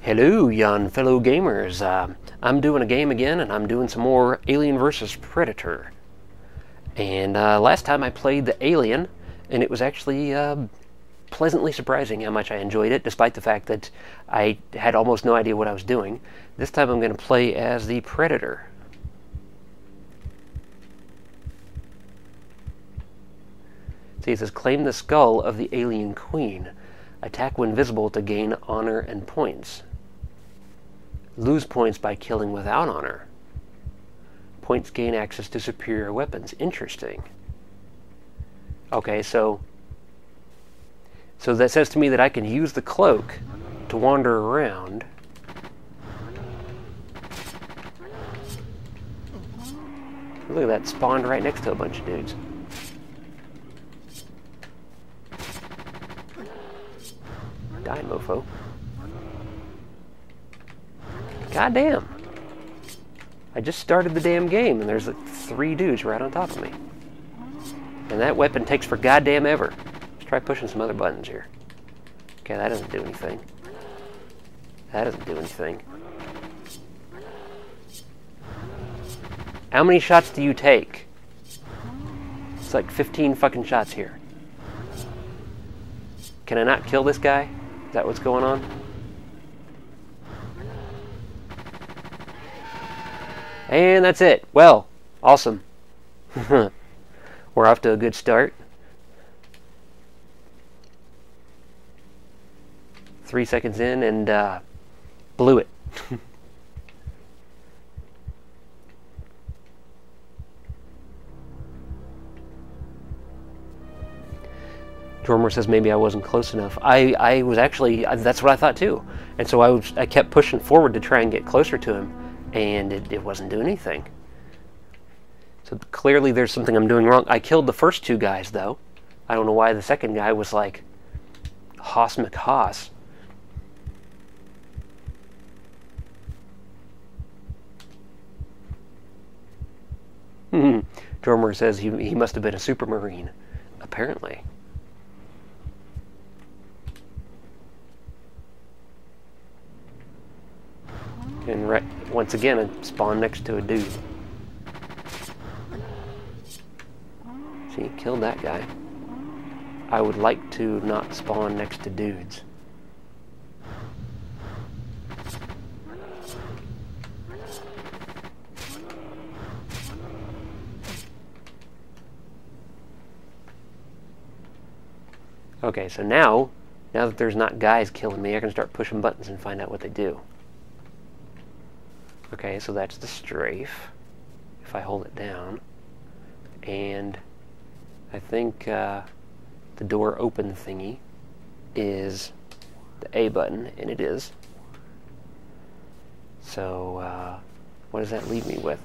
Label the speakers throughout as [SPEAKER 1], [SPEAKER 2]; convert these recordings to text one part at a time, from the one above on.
[SPEAKER 1] Hello, yon fellow gamers. I'm doing a game again, and I'm doing some more Alien vs. Predator. And last time I played the Alien, and it was actually pleasantly surprising how much I enjoyed it, despite the fact that I had almost no idea what I was doing. This time I'm going to play as the Predator. See, it says, claim the skull of the alien queen. Attack when visible to gain honor and points. Lose points by killing without honor. Points gain access to superior weapons. Interesting. Okay, so that says to me that I can use the cloak to wander around. Look at that, spawned right next to a bunch of dudes. Die, mofo. Goddamn. I just started the damn game and there's like 3 dudes right on top of me. And that weapon takes for goddamn ever. Let's try pushing some other buttons here. Okay, that doesn't do anything. That doesn't do anything. How many shots do you take? It's like 15 fucking shots here. Can I not kill this guy? Is that what's going on? And that's it. Well, awesome. We're off to a good start. 3 seconds in and blew it. Dormer says maybe I wasn't close enough. I was actually, that's what I thought too. And so I kept pushing forward to try and get closer to him, and it wasn't doing anything. So clearly there's something I'm doing wrong. I killed the first 2 guys though. I don't know why the second guy was like Hoss McHoss. Dormer says he must have been a super marine, apparently. And right, once again, I spawned next to a dude. See, killed that guy. I would like to not spawn next to dudes. Okay, so now that there's not guys killing me, I can start pushing buttons and find out what they do. Okay, so that's the strafe, if I hold it down. And I think the door open thingy is the A button, and it is. So, what does that leave me with?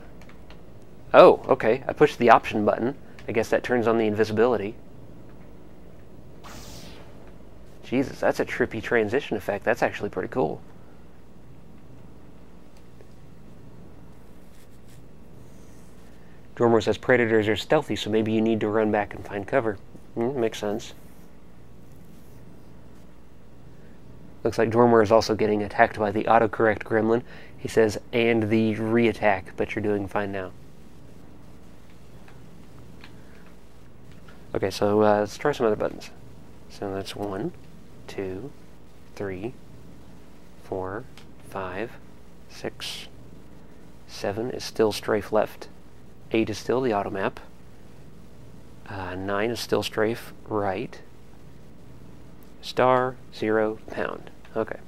[SPEAKER 1] Oh, okay, I pushed the option button. I guess that turns on the invisibility. Jesus, that's a trippy transition effect. That's actually pretty cool. Dormer says predators are stealthy, so maybe you need to run back and find cover. Makes sense. Looks like Dormer is also getting attacked by the autocorrect gremlin. He says, and the re-attack, but you're doing fine now. Okay, so let's try some other buttons. So that's 1, 2, 3, 4, 5, 6, 7 is still strafe left. 8 is still the auto map. 9 is still strafe right. Star, 0, pound. Okay.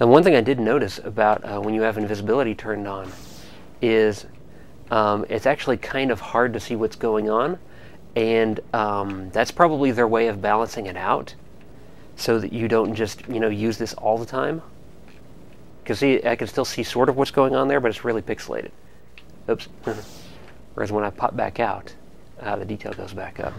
[SPEAKER 1] And one thing I did notice about when you have invisibility turned on is it's actually kind of hard to see what's going on, and that's probably their way of balancing it out, so that you don't just, use this all the time. Because see, I can still see sort of what's going on there, but it's really pixelated. Oops. Whereas when I pop back out, the detail goes back up.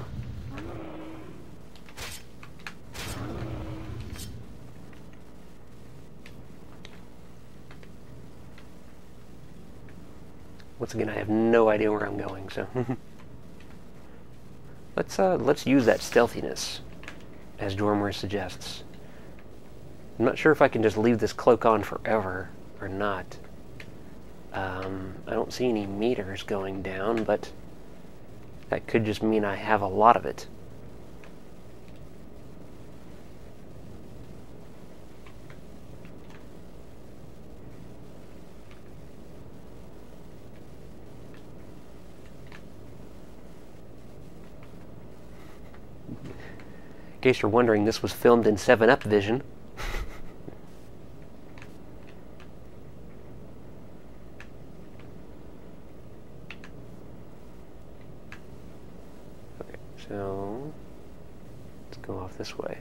[SPEAKER 1] Once again, I have no idea where I'm going, so... Let's use that stealthiness, as Dormer suggests. I'm not sure if I can just leave this cloak on forever or not. I don't see any meters going down, but that could just mean I have a lot of it. In case you're wondering, this was filmed in 7-Up vision. Okay, so let's go off this way.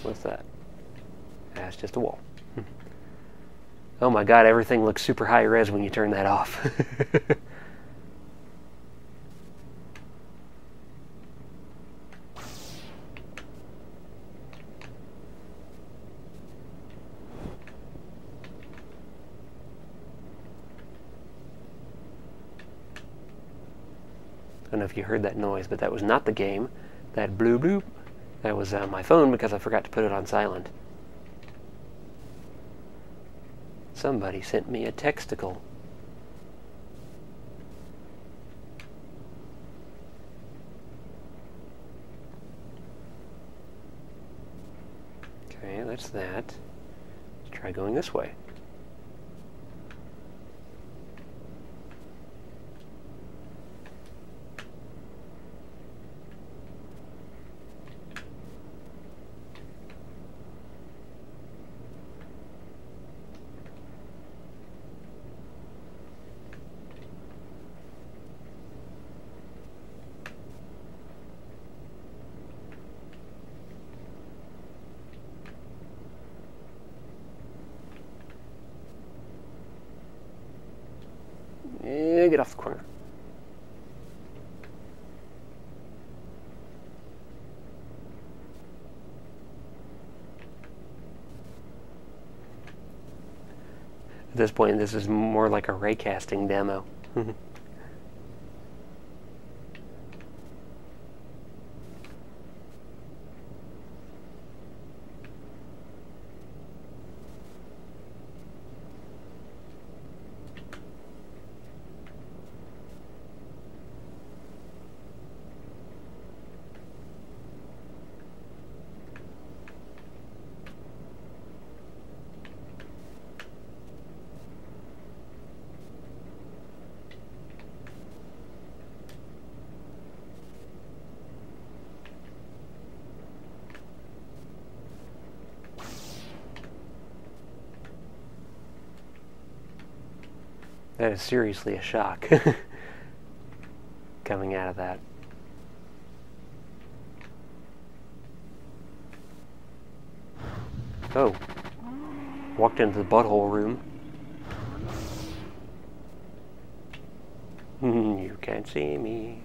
[SPEAKER 1] What's that? That's just a wall. Oh my god, everything looks super high res when you turn that off. I don't know if you heard that noise, but that was not the game. That bloop bloop. That was my phone because I forgot to put it on silent. Somebody sent me a texticle. Okay, that's that. Let's try going this way. Get off the corner. At this point, this is more like a raycasting demo. That is seriously a shock coming out of that. Oh, walked into the butthole room. You can't see me.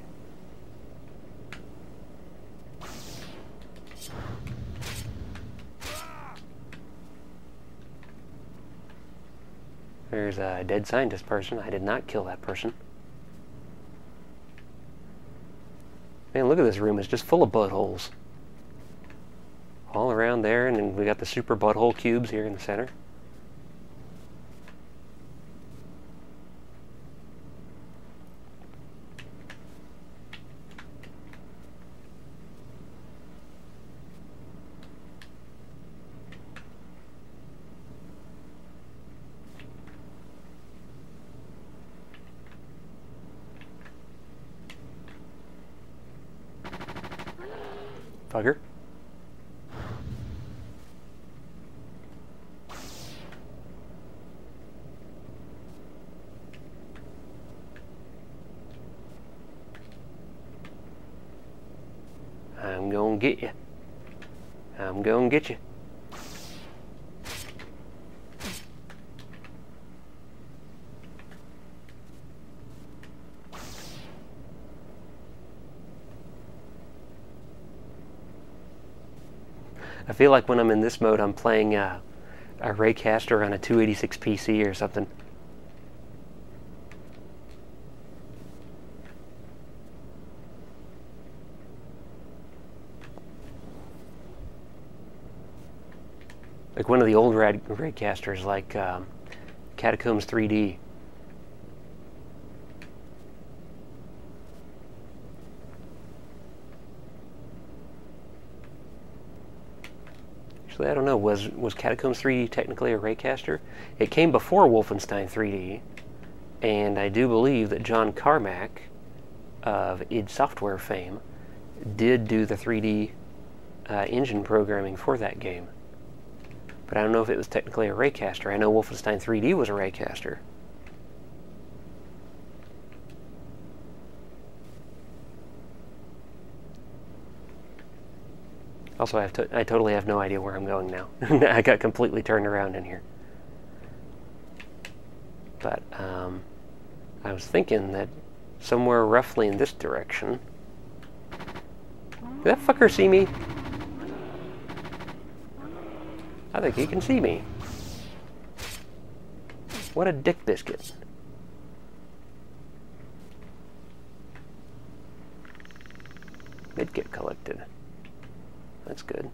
[SPEAKER 1] There's a dead scientist person. I did not kill that person. Man, look at this room. It's just full of buttholes. All around there, and then we got the Super Butthole Cubes here in the center. Fugger. I'm gonna get you. I'm gonna get you. I feel like when I'm in this mode, I'm playing a Raycaster on a 286 PC or something. Like one of the old Raycasters, like Catacombs 3D. Actually, I don't know, was Catacombs 3D technically a Raycaster? It came before Wolfenstein 3D, and I do believe that John Carmack of id Software fame did do the 3D engine programming for that game. But I don't know if it was technically a Raycaster. I know Wolfenstein 3D was a Raycaster. Also, I totally have no idea where I'm going now. I got completely turned around in here. But I was thinking that somewhere roughly in this direction. Did that fucker see me? I think he can see me. What a dick biscuit. Medkit collected. That's good.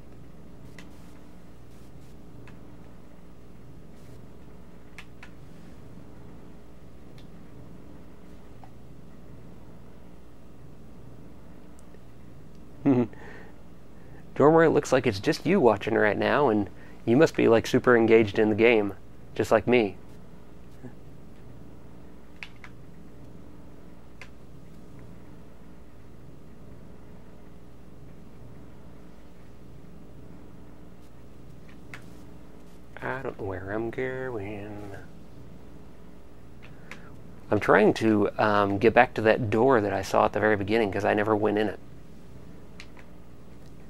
[SPEAKER 1] Dormer, it looks like it's just you watching right now, and you must be like super engaged in the game, just like me. I don't know where I'm going. I'm trying to get back to that door that I saw at the very beginning because I never went in it.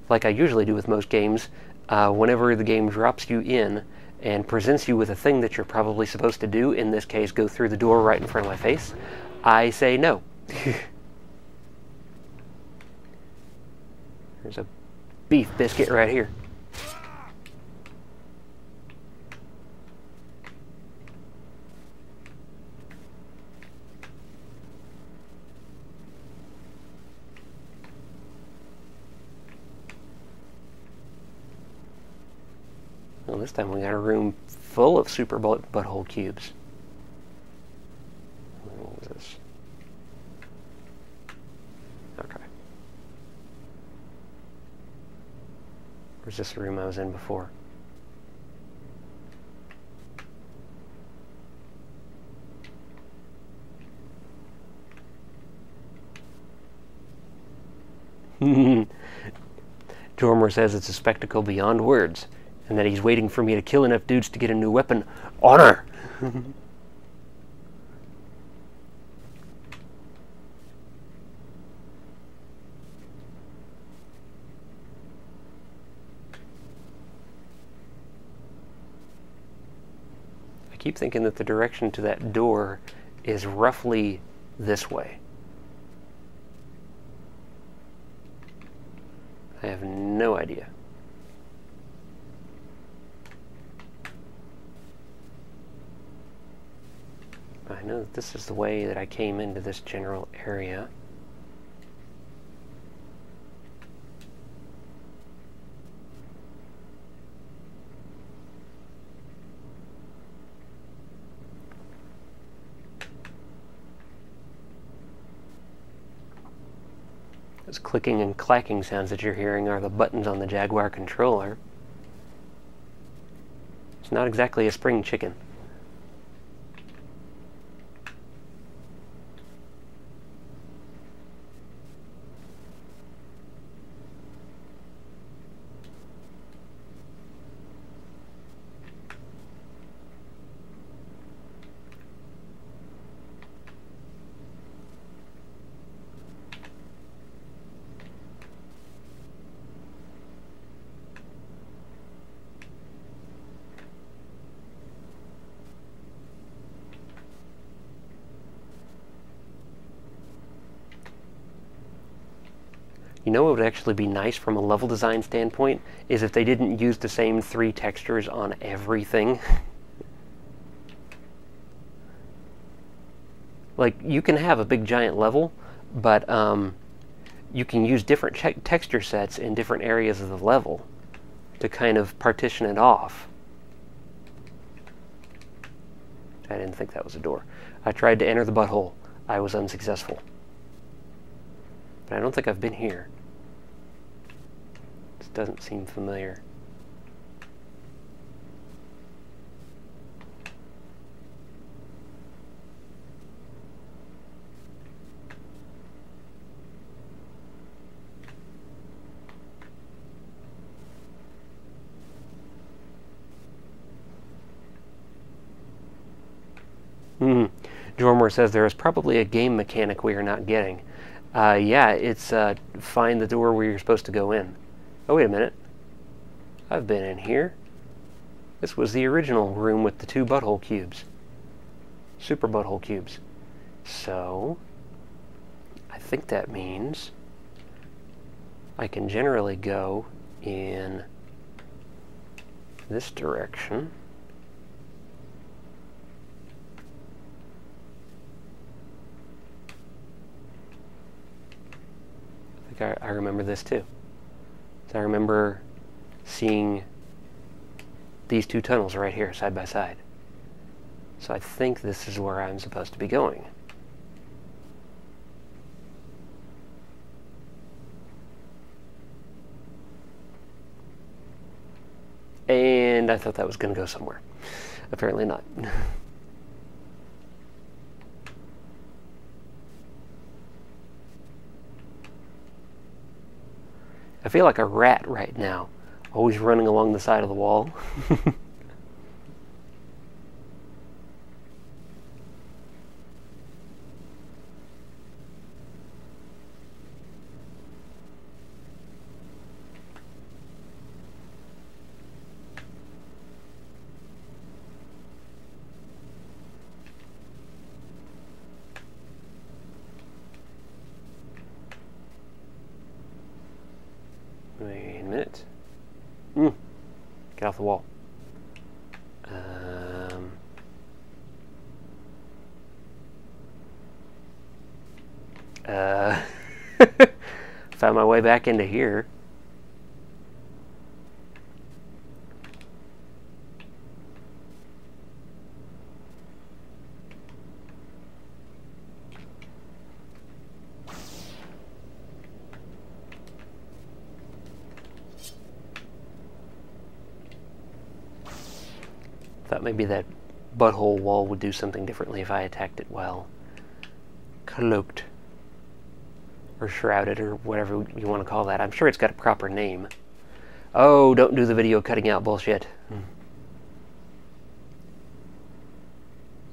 [SPEAKER 1] Like I usually do with most games, whenever the game drops you in and presents you with a thing that you're probably supposed to do, in this case go through the door right in front of my face, I say no. There's a beef biscuit right here. Well, this time we got a room full of Super Butthole Cubes. What was this? Okay. Where's this room I was in before? Dormer says it's a spectacle beyond words, and that he's waiting for me to kill enough dudes to get a new weapon. Honor! I keep thinking that the direction to that door is roughly this way. I have no idea. I know that this is the way that I came into this general area. Those clicking and clacking sounds that you're hearing are the buttons on the Jaguar controller. It's not exactly a spring chicken. You know what would actually be nice from a level design standpoint is if they didn't use the same 3 textures on everything. Like, you can have a big giant level, but you can use different texture sets in different areas of the level to kind of partition it off. I didn't think that was a door. I tried to enter the butthole. I was unsuccessful. But I don't think I've been here. This doesn't seem familiar. Jormor says there is probably a game mechanic we are not getting. Yeah, it's find the door where you're supposed to go in. Oh, wait a minute. I've been in here. This was the original room with the 2 butthole cubes. Super Butthole Cubes. So, I think that means I can generally go in this direction. I remember this too. So I remember seeing these 2 tunnels right here, side by side. So I think this is where I'm supposed to be going. And I thought that was going to go somewhere. Apparently not. I feel like a rat right now, always running along the side of the wall. Wait a minute. Get off the wall. Found my way back into here. Thought maybe that butthole wall would do something differently if I attacked it while cloaked or shrouded or whatever you want to call that. I'm sure it's got a proper name. Oh, don't do the video cutting out bullshit.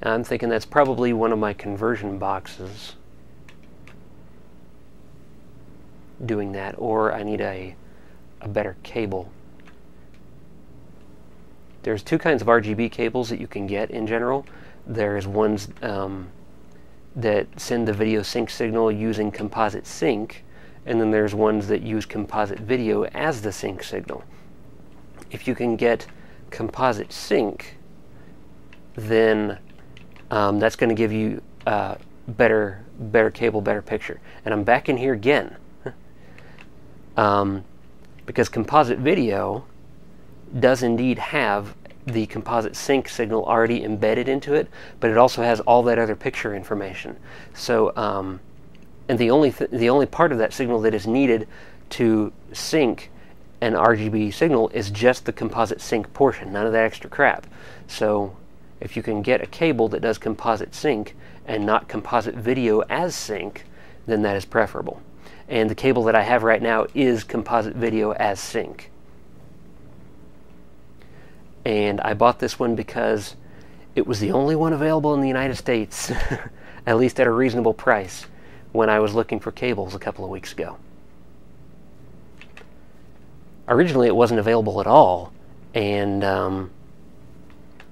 [SPEAKER 1] I'm thinking that's probably one of my conversion boxes doing that, or I need a better cable. There's 2 kinds of RGB cables that you can get in general. There's ones that send the video sync signal using composite sync, and then there's ones that use composite video as the sync signal. If you can get composite sync, then that's going to give you better cable, better picture. And I'm back in here again because composite video does indeed have the composite sync signal already embedded into it, but it also has all that other picture information. So, and the only part of that signal that is needed to sync an RGB signal is just the composite sync portion, none of that extra crap. So, if you can get a cable that does composite sync and not composite video as sync, then that is preferable. And the cable that I have right now is composite video as sync. And I bought this one because it was the only one available in the United States, at least at a reasonable price, when I was looking for cables a couple of weeks ago. Originally it wasn't available at all, and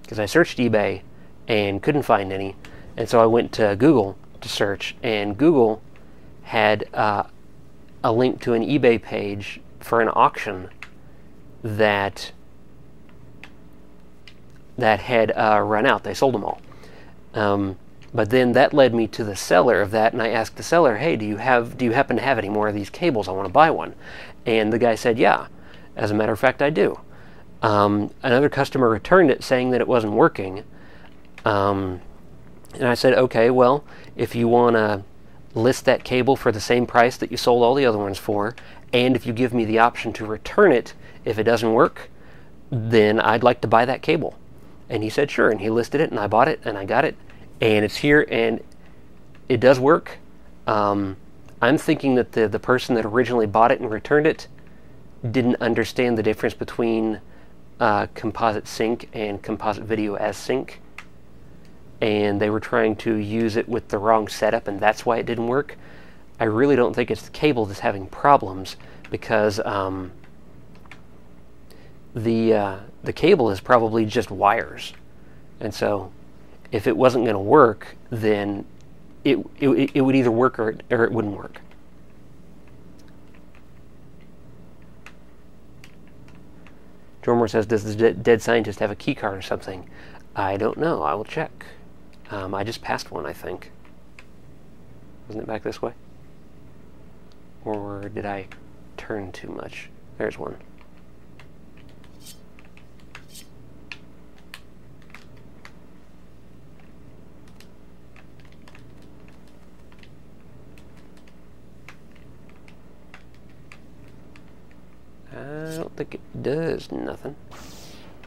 [SPEAKER 1] because I searched eBay and couldn't find any, and so I went to Google to search, and Google had a link to an eBay page for an auction that had run out. They sold them all. But then that led me to the seller of that, and I asked the seller, "Hey, do you happen to have any more of these cables? I want to buy one." And the guy said, "Yeah, as a matter of fact, I do." Another customer returned it saying that it wasn't working. And I said, "Okay, well, if you want to list that cable for the same price that you sold all the other ones for, and if you give me the option to return it if it doesn't work, then I'd like to buy that cable." And he said, "Sure," and he listed it, and I bought it, and I got it, and it's here, and it does work. I'm thinking that the person that originally bought it and returned it didn't understand the difference between composite sync and composite video as sync, and they were trying to use it with the wrong setup, and that's why it didn't work. I really don't think it's the cable that's having problems, because the cable is probably just wires, and so if it wasn't going to work, then it would either work or it wouldn't work. Jormor says, "Does the dead scientist have a key card or something?" I don't know. I will check. I just passed one, I think. Wasn't it back this way? Or did I turn too much? There's one. I don't think it does nothing,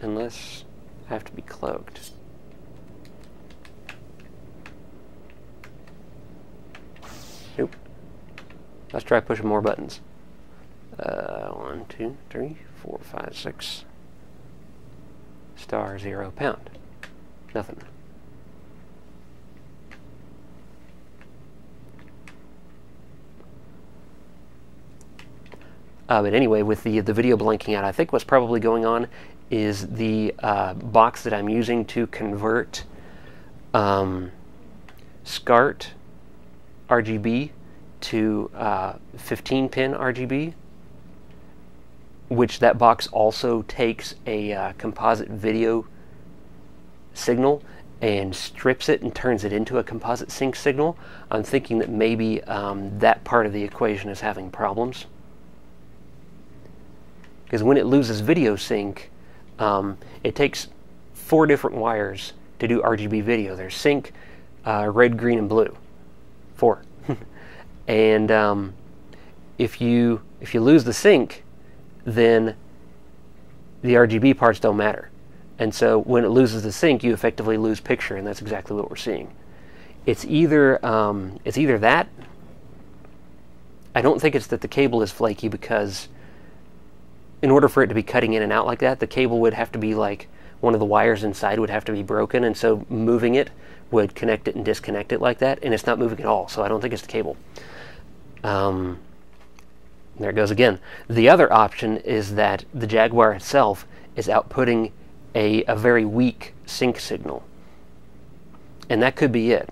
[SPEAKER 1] unless I have to be cloaked. Nope. Let's try pushing more buttons. 1, 2, 3, 4, 5, 6. Star, 0, pound. Nothing. But anyway, with the video blanking out, I think what's probably going on is the box that I'm using to convert SCART RGB to 15-pin RGB, which that box also takes a composite video signal and strips it and turns it into a composite sync signal. I'm thinking that maybe that part of the equation is having problems. Because when it loses video sync, it takes 4 different wires to do RGB video. There's sync, red, green, and blue. 4. And if you lose the sync, then the RGB parts don't matter. And so when it loses the sync, you effectively lose picture, and that's exactly what we're seeing. It's either that. I don't think it's that the cable is flaky, because in order for it to be cutting in and out like that, the cable would have to be like, one of the wires inside would have to be broken, and so moving it would connect it and disconnect it like that, and it's not moving at all, so I don't think it's the cable. There it goes again. The other option is that the Jaguar itself is outputting a very weak sync signal, and that could be it,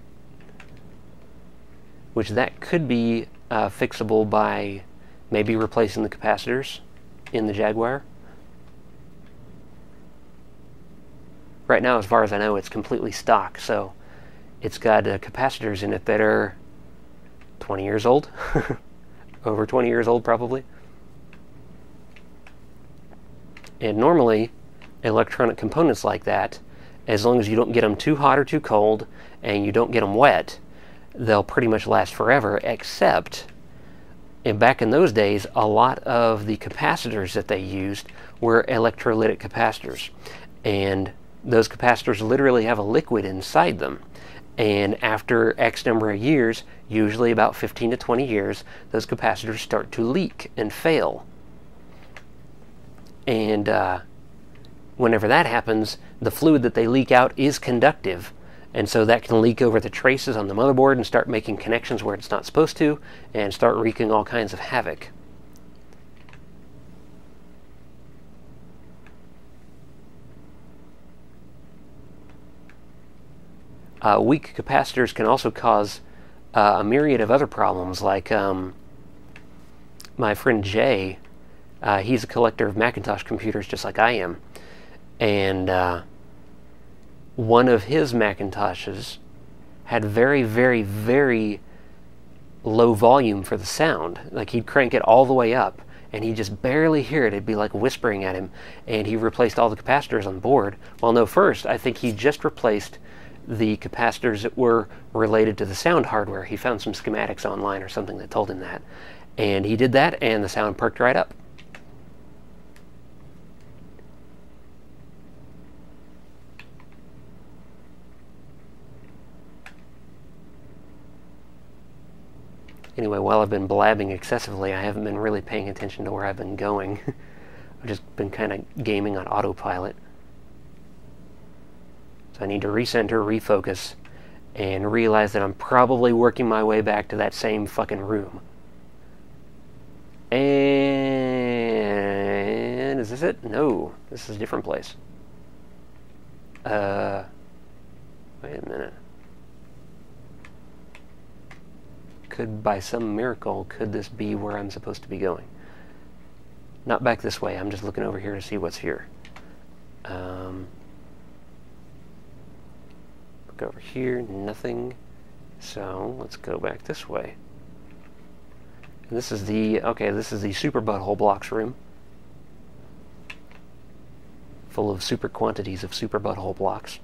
[SPEAKER 1] which that could be fixable by maybe replacing the capacitors in the Jaguar. Right now, as far as I know, it's completely stock, so it's got capacitors in it that are 20 years old, over 20 years old probably. And normally, electronic components like that, as long as you don't get them too hot or too cold, and you don't get them wet, they'll pretty much last forever, except, and back in those days, a lot of the capacitors that they used were electrolytic capacitors. And those capacitors literally have a liquid inside them. And after X number of years, usually about 15 to 20 years, those capacitors start to leak and fail. And whenever that happens, the fluid that they leak out is conductive. And so that can leak over the traces on the motherboard and start making connections where it's not supposed to, and start wreaking all kinds of havoc. Weak capacitors can also cause a myriad of other problems, like my friend Jay, he's a collector of Macintosh computers just like I am. And one of his Macintoshes had very, very, very low volume for the sound. Like, he'd crank it all the way up, and he'd just barely hear it. It'd be like whispering at him. And he replaced all the capacitors on board. Well, no, first, I think he just replaced the capacitors that were related to the sound hardware. He found some schematics online or something that told him that. And he did that, and the sound perked right up. Anyway, while I've been blabbing excessively, I haven't been really paying attention to where I've been going. I've just been kind of gaming on autopilot. So I need to recenter, refocus, and realize that I'm probably working my way back to that same fucking room. And is this it? No, this is a different place. Wait a minute. By some miracle, could this be where I'm supposed to be going? Not back this way. I'm just looking over here to see what's here. Look over here, nothing. So let's go back this way. And this is the Super Butthole Blocks room, full of super quantities of Super Butthole blocks.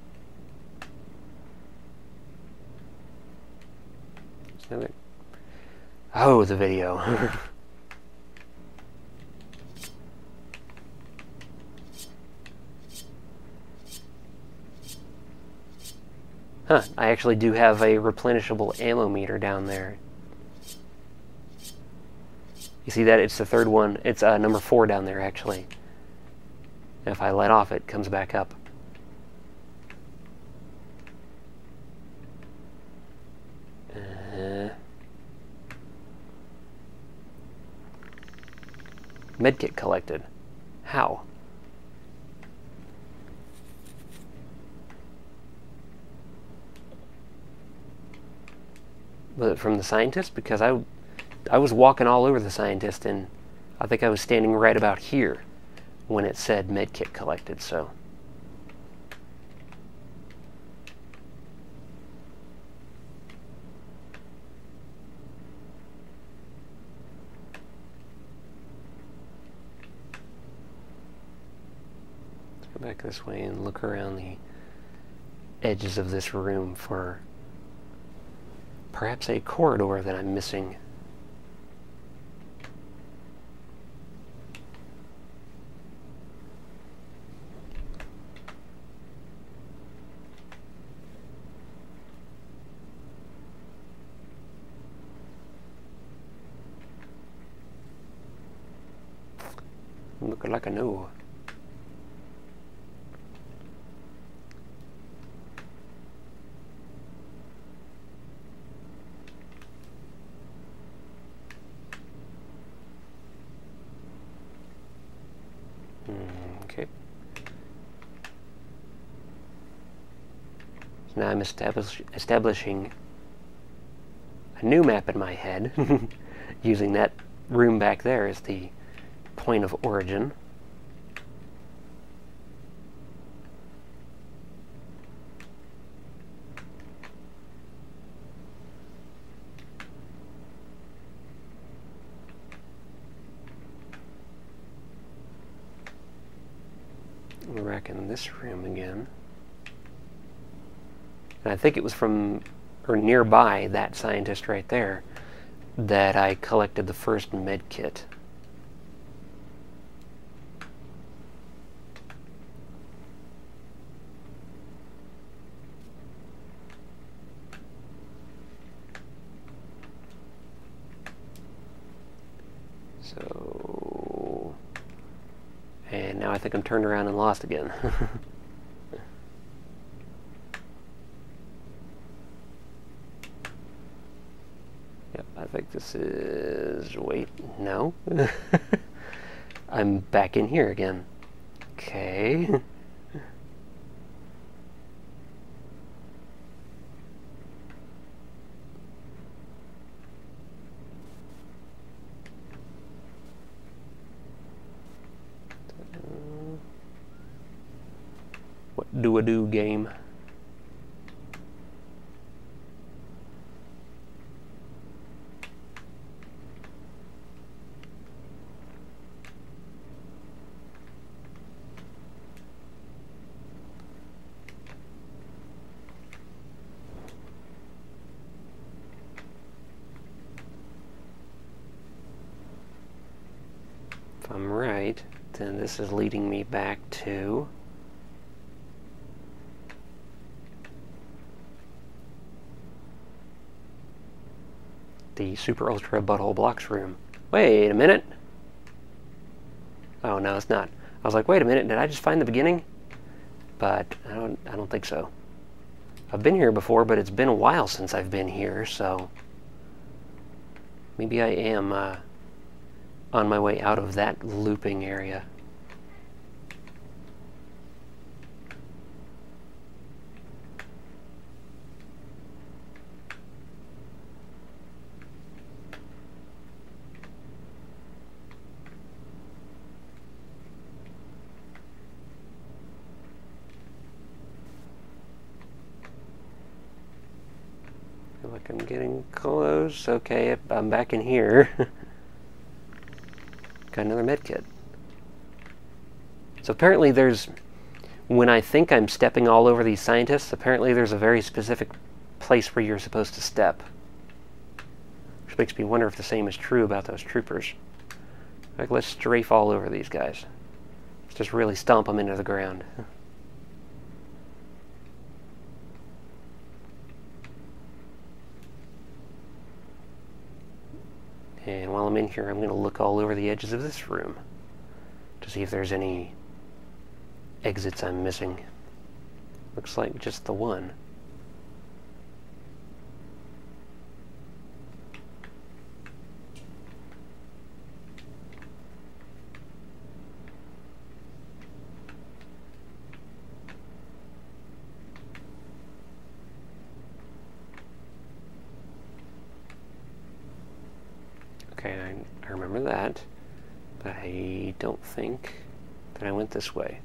[SPEAKER 1] Oh, the video. Huh, I actually do have a replenishable ammo meter down there. You see that? It's the third one. It's number 4 down there, actually. And if I let off, it comes back up. Medkit collected. How? Was it from the scientist? Because I was walking all over the scientist, and I think I was standing right about here when it said medkit collected, so. Back this way and look around the edges of this room for perhaps a corridor that I'm missing. Looking like I know. Okay. So now I'm establishing a new map in my head, using that room back there as the point of origin. We're back in this room again. And I think it was from, or nearby that scientist right there, that I collected the first med kit. So, and now I think I'm turned around and lost again. Yep, I think this is, wait, no. I'm back in here again. Okay. do-a-do game. If I'm right, then this is leading me back to the Super Ultra Butthole Blocks room. Wait a minute. Oh no, it's not. I was like, wait a minute, did I just find the beginning? But I don't think so. I've been here before, but it's been a while since I've been here, so maybe I am on my way out of that looping area. Feel like I'm getting close. Okay, I'm back in here. Got another medkit. So apparently there's, when I think I'm stepping all over these scientists, apparently there's a very specific place where you're supposed to step. Which makes me wonder if the same is true about those troopers. Like, let's strafe all over these guys. Let's just really stomp them into the ground. And while I'm in here, I'm going to look all over the edges of this room to see if there's any exits I'm missing. Looks like just the one. Okay, I remember that, but I don't think that I went this way.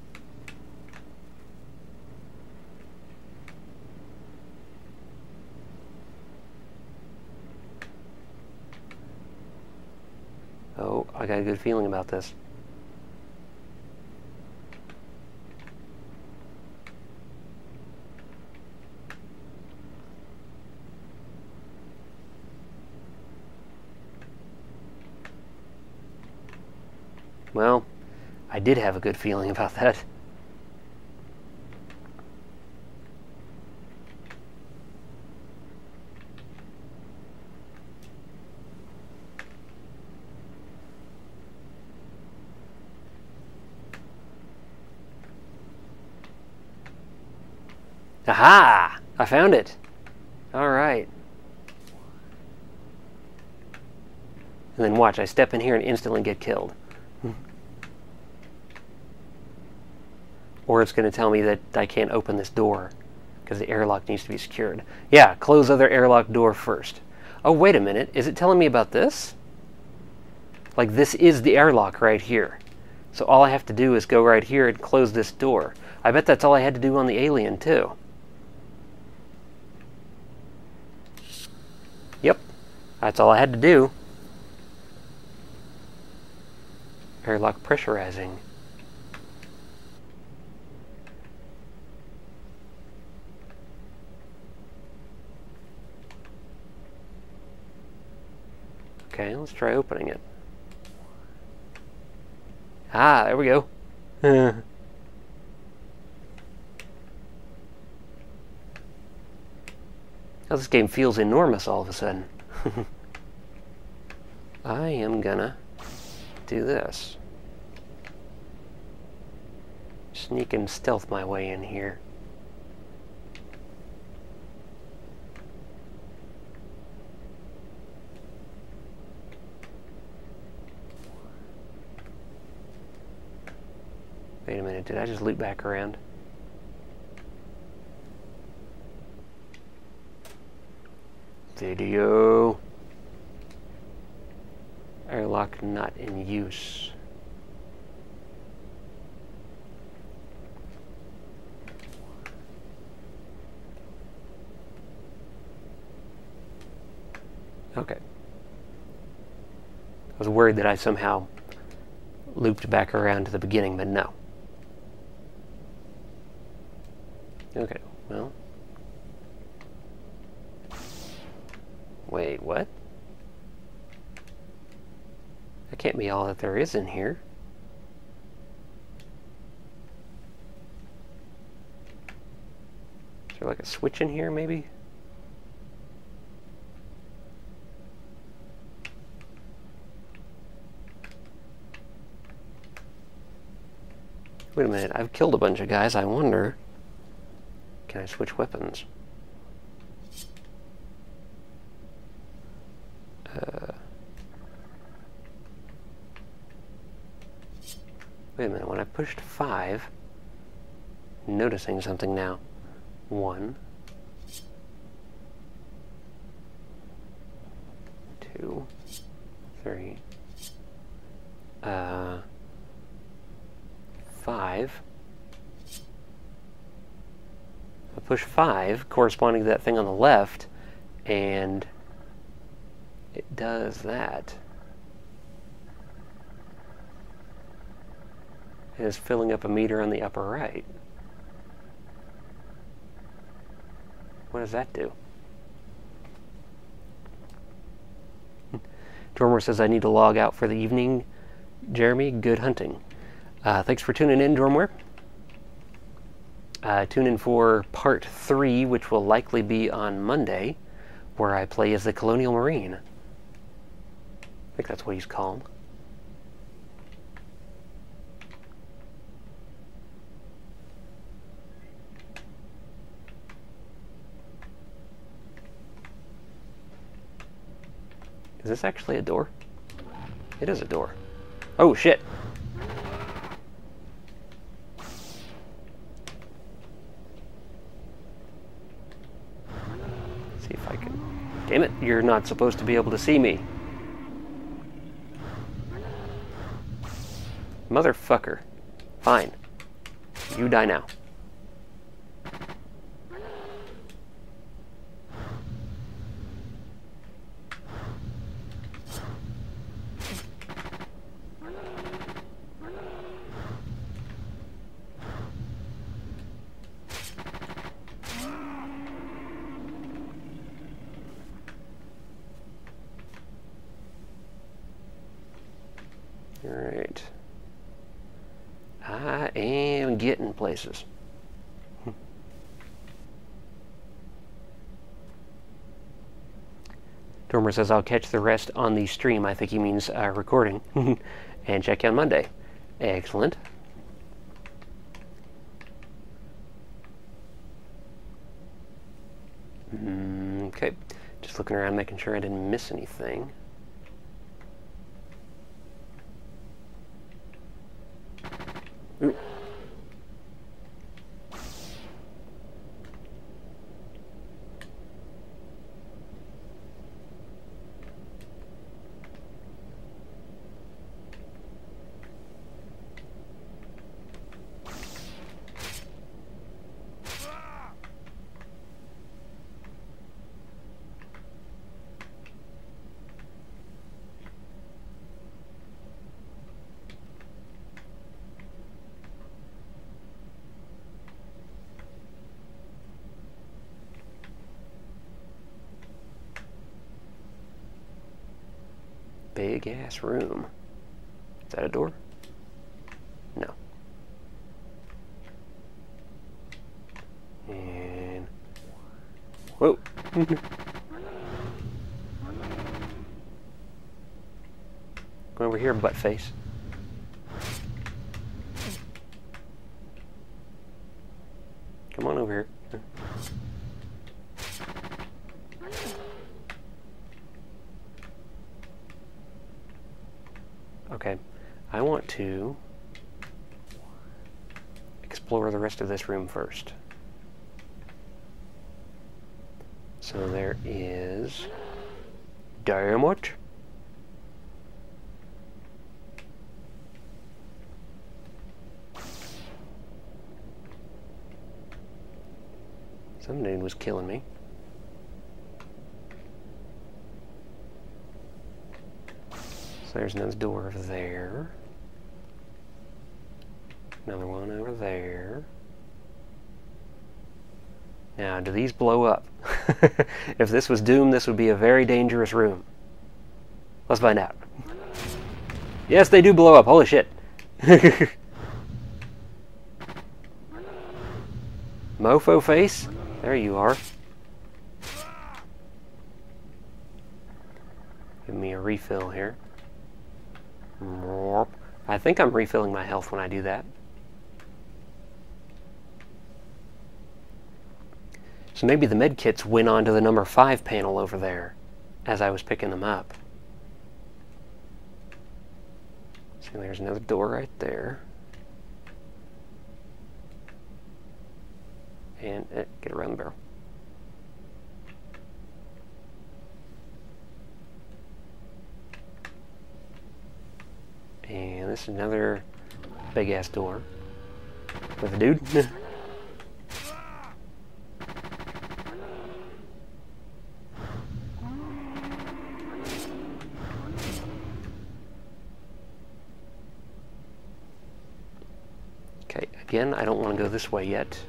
[SPEAKER 1] Oh, I got a good feeling about this. Well, I did have a good feeling about that. Aha! I found it! Alright. And then watch, I step in here and instantly get killed. Or it's going to tell me that I can't open this door because the airlock needs to be secured. Yeah, close other airlock door first. Oh, wait a minute. Is it telling me about this? Like, this is the airlock right here. So all I have to do is go right here and close this door. I bet that's all I had to do on the alien, too. Yep. That's all I had to do. Airlock pressurizing. Okay, let's try opening it. Ah, there we go. Oh, this game feels enormous all of a sudden. I am gonna do this. Sneak and stealth my way in here. Wait a minute, did I just loop back around? Video. Airlock not in use. Okay. I was worried that I somehow looped back around to the beginning, but no. Okay, well. Wait, what? That can't be all that there is in here. Is there like a switch in here, maybe? Wait a minute, I've killed a bunch of guys. I wonder, can I switch weapons? Wait a minute, when I pushed 5, I'm noticing something now. 1, 2, 3, 5. I push 5, corresponding to that thing on the left, and it does that. It is filling up a meter on the upper right. What does that do? Dormer says I need to log out for the evening. Jeremy, good hunting. Thanks for tuning in, Dormware. Tune in for part 3, which will likely be on Monday, where I play as the Colonial Marine. I think that's what he's called. Is this actually a door? It is a door. Oh, shit. See if I can... Damn it, you're not supposed to be able to see me. Motherfucker. Fine. You die now. Alright. I am getting places. Dormer says I'll catch the rest on the stream. I think he means recording. And check you on Monday. Excellent. Okay. Just looking around, making sure I didn't miss anything. Ooh. Big ass room. Is that a door? No. And whoa. Go over here, butt face. Come on over here. Okay, I want to explore the rest of this room first. So there is... Damn it! Some dude was killing me. So there's another door over there. Another one over there. Now, do these blow up? If this was Doom, this would be a very dangerous room. Let's find out. Yes, they do blow up. Holy shit. Mofo face? There you are. Give me a refill here. I think I'm refilling my health when I do that. So maybe the medkits went on to the number 5 panel over there as I was picking them up. So there's another door right there. And get around the barrel. And this is another big ass door with a dude. Okay, again, I don't want to go this way yet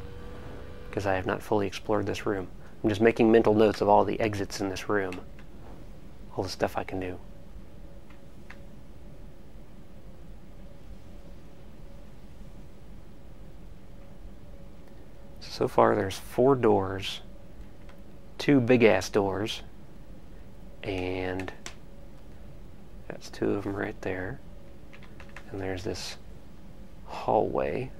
[SPEAKER 1] because I have not fully explored this room. I'm just making mental notes of all the exits in this room. All the stuff I can do. So far there's 4 doors, 2 big ass doors, and that's 2 of them right there. And there's this hallway.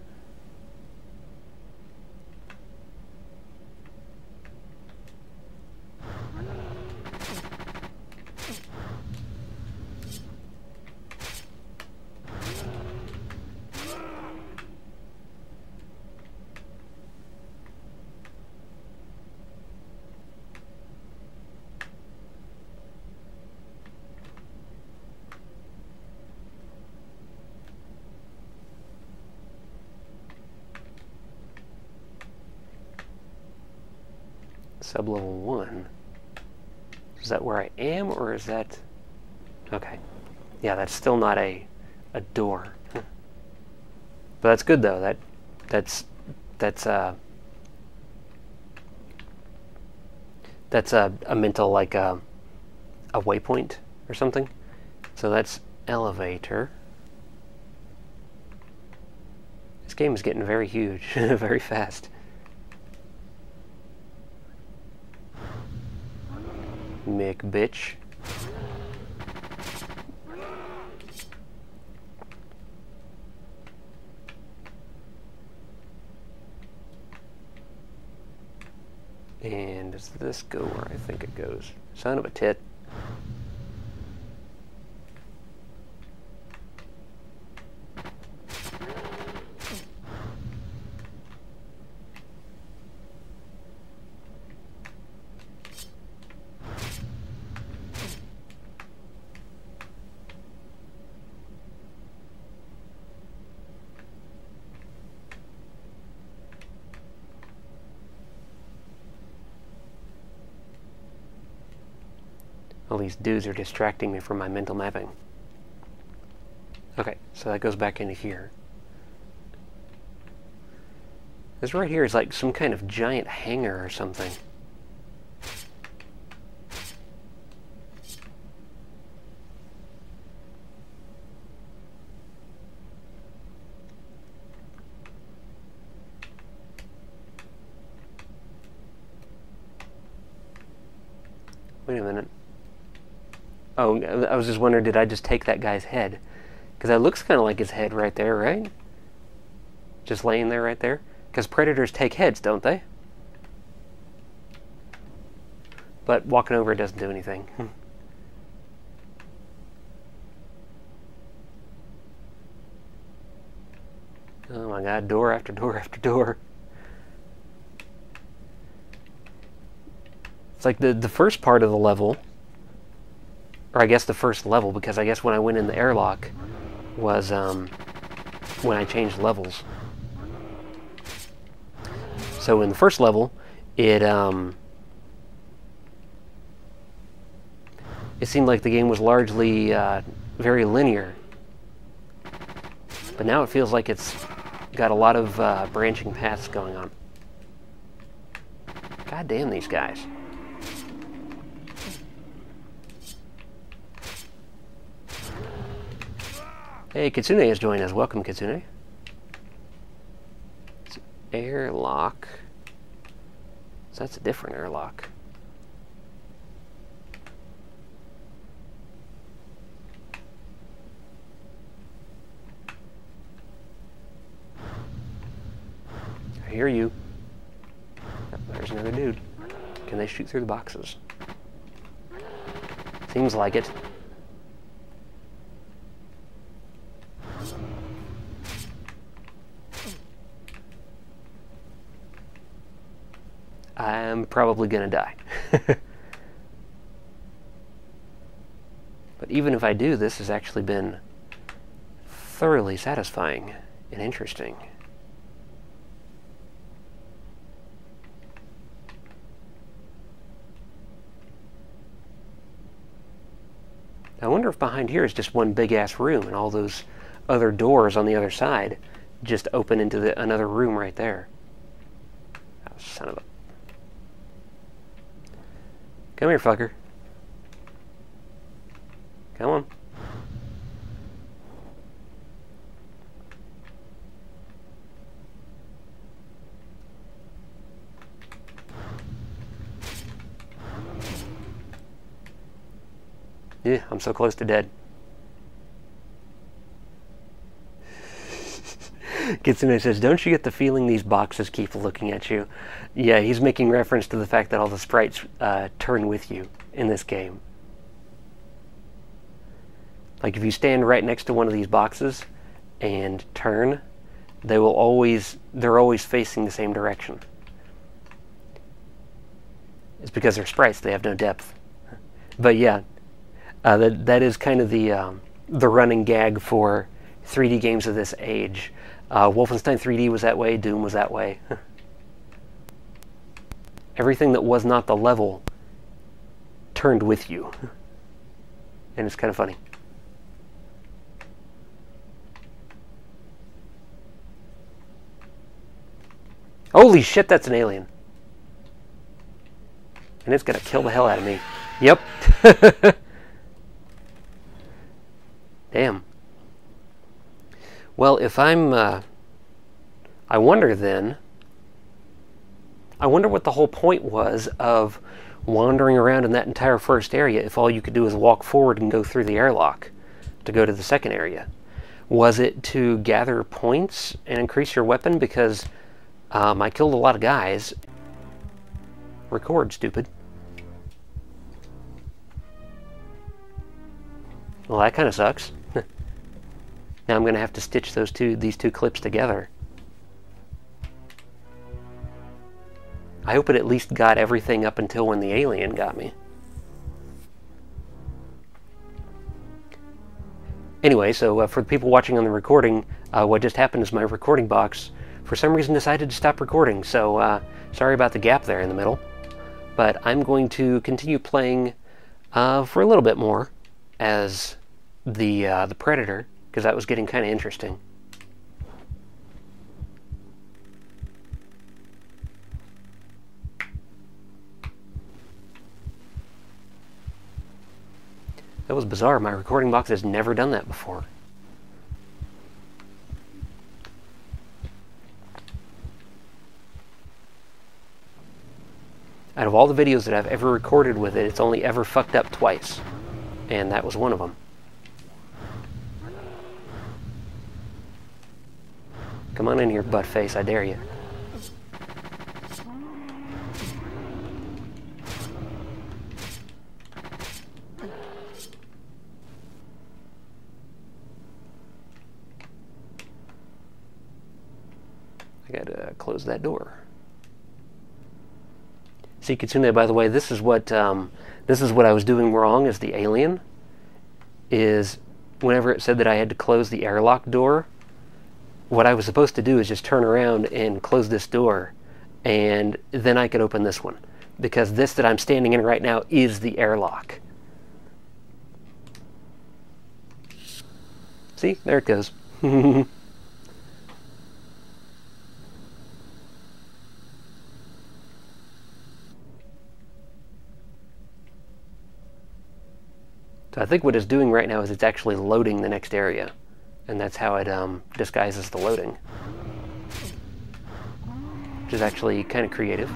[SPEAKER 1] Sublevel 1. Is that where I am, or is that... Okay. Yeah, that's still not a door. But that's good though. That's a mental, like a waypoint or something. So that's elevator. This game is getting very huge, very fast. Mick bitch. And does this go where I think it goes? Son of a tit. All these dudes are distracting me from my mental mapping. Okay, so that goes back into here. This right here is like some kind of giant hangar or something. Wait a minute. Oh, I was just wondering, did I just take that guy's head? Because that looks kind of like his head right there, right? Just laying there right there? Because predators take heads, don't they? But walking over it doesn't do anything. Oh my god, door after door after door. It's like the first part of the level, or I guess the first level, because I guess when I went in the airlock was when I changed levels. So in the first level, it seemed like the game was largely very linear. But now it feels like it's got a lot of branching paths going on. God damn these guys. Hey, Kitsune has joined us. Welcome, Kitsune. It's airlock. So that's a different airlock. I hear you. Yep, there's another dude. Can they shoot through the boxes? Seems like it. I'm probably gonna die. But even if I do, this has actually been thoroughly satisfying and interesting. I wonder if behind here is just one big-ass room and all those other doors on the other side just open into another room right there. Oh, son of a... Come here, fucker. Come on. Yeah, I'm so close to dead. Kitsune says, don't you get the feeling these boxes keep looking at you? Yeah, he's making reference to the fact that all the sprites turn with you in this game. Like if you stand right next to one of these boxes and turn, they're always facing the same direction. It's because they're sprites, they have no depth. But yeah, that is kind of the running gag for 3D games of this age. Wolfenstein 3D was that way, Doom was that way. Everything that was not the level turned with you. And it's kind of funny. Holy shit, that's an alien. And it's gonna kill the hell out of me. Yep. Damn. Well, if I'm... I wonder then... I wonder what the whole point was of wandering around in that entire first area if all you could do is walk forward and go through the airlock to go to the second area. Was it to gather points and increase your weapon? Because I killed a lot of guys. Record, stupid. Well, that kind of sucks. Now I'm going to have to stitch these two clips together. I hope it at least got everything up until when the alien got me. Anyway, so for the people watching on the recording, what just happened is my recording box, for some reason, decided to stop recording. So sorry about the gap there in the middle. But I'm going to continue playing for a little bit more as the Predator, because that was getting kind of interesting. That was bizarre. My recording box has never done that before. Out of all the videos that I've ever recorded with it, it's only ever fucked up twice. And that was one of them. Come on in here, buttface, I dare you. I gotta close that door. See, Kitsune, by the way, this is what I was doing wrong as the alien, is whenever it said that I had to close the airlock door, what I was supposed to do is just turn around and close this door, and then I could open this one. Because this that I'm standing in right now is the airlock. See? There it goes. So I think what it's doing right now is it's actually loading the next area. And that's how it disguises the loading. Which is actually kind of creative.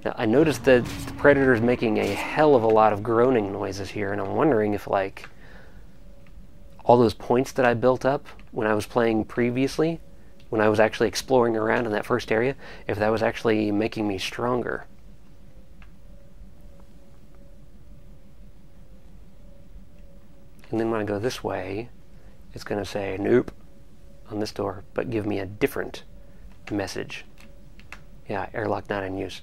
[SPEAKER 1] Now, I noticed that the Predator's making a hell of a lot of groaning noises here, and I'm wondering if, like, all those points that I built up when I was playing previously, when I was actually exploring around in that first area, if that was actually making me stronger. And then when I go this way, it's going to say, nope, on this door, but give me a different message. Yeah, airlock not in use.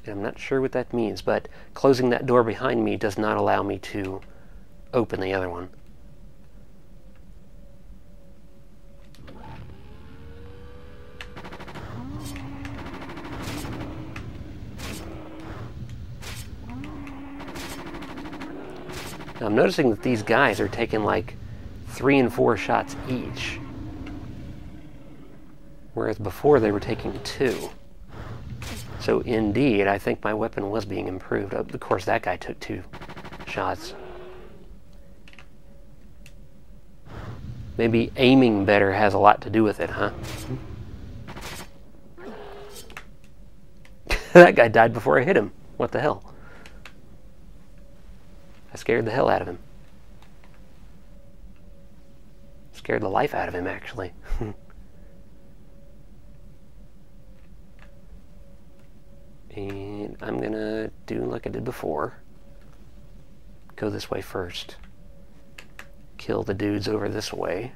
[SPEAKER 1] And I'm not sure what that means, but closing that door behind me does not allow me to open the other one. Now I'm noticing that these guys are taking like 3 and 4 shots each, whereas before they were taking 2. So indeed, I think my weapon was being improved. Of course, that guy took 2 shots. Maybe aiming better has a lot to do with it, huh? That guy died before I hit him. What the hell? I scared the hell out of him. Scared the life out of him, actually. And I'm gonna do like I did before. Go this way first. Kill the dudes over this way.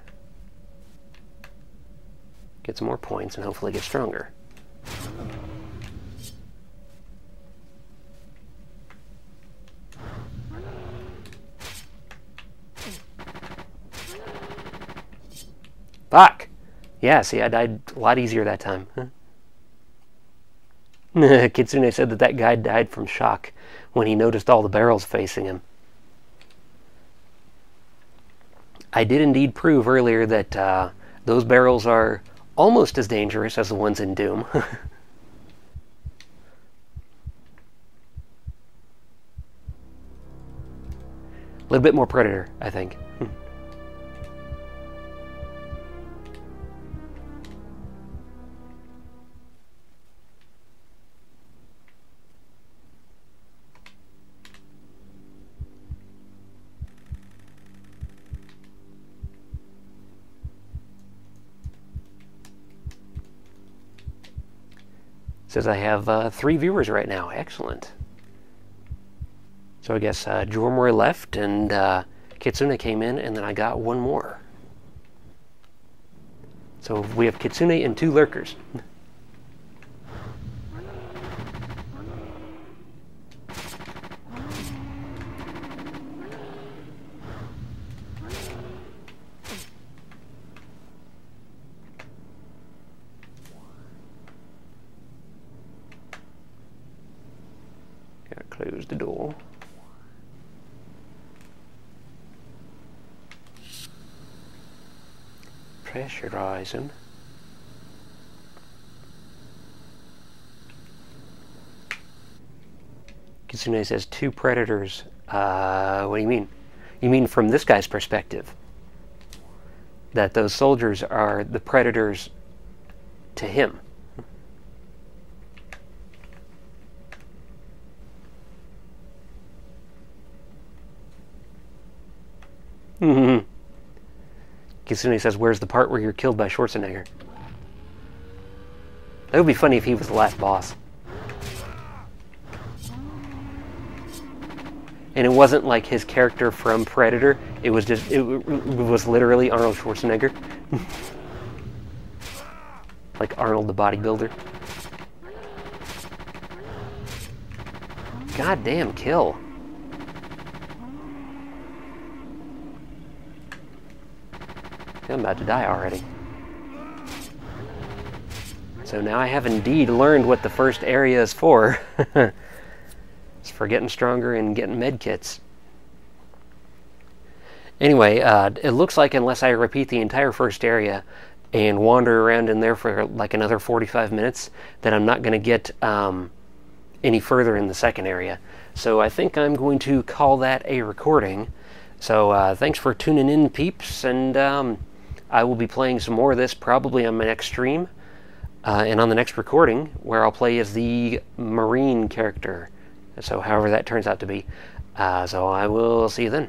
[SPEAKER 1] Get some more points and hopefully get stronger. Fuck! Yeah, see, I died a lot easier that time. Kitsune said that that guy died from shock when he noticed all the barrels facing him. I did indeed prove earlier that those barrels are almost as dangerous as the ones in Doom. A little bit more Predator, I think. Says I have 3 viewers right now. Excellent. So I guess Jormor left and Kitsune came in, and then I got 1 more. So we have Kitsune and 2 lurkers. Close the door. Pressurizing. Kitsune says 2 predators. What do you mean? You mean from this guy's perspective? That those soldiers are the predators to him. Kitsune says, where's the part where you're killed by Schwarzenegger? That would be funny if he was the last boss. And it wasn't like his character from Predator. It was just, it was literally Arnold Schwarzenegger. Like Arnold the bodybuilder. Goddamn kill. I'm about to die already. So now I have indeed learned what the first area is for. It's for getting stronger and getting medkits. Anyway, it looks like unless I repeat the entire first area and wander around in there for like another 45 minutes, then I'm not going to get any further in the second area. So I think I'm going to call that a recording. So thanks for tuning in, peeps, and I will be playing some more of this probably on my next stream and on the next recording, where I'll play as the Marine character. So however that turns out to be. So I will see you then.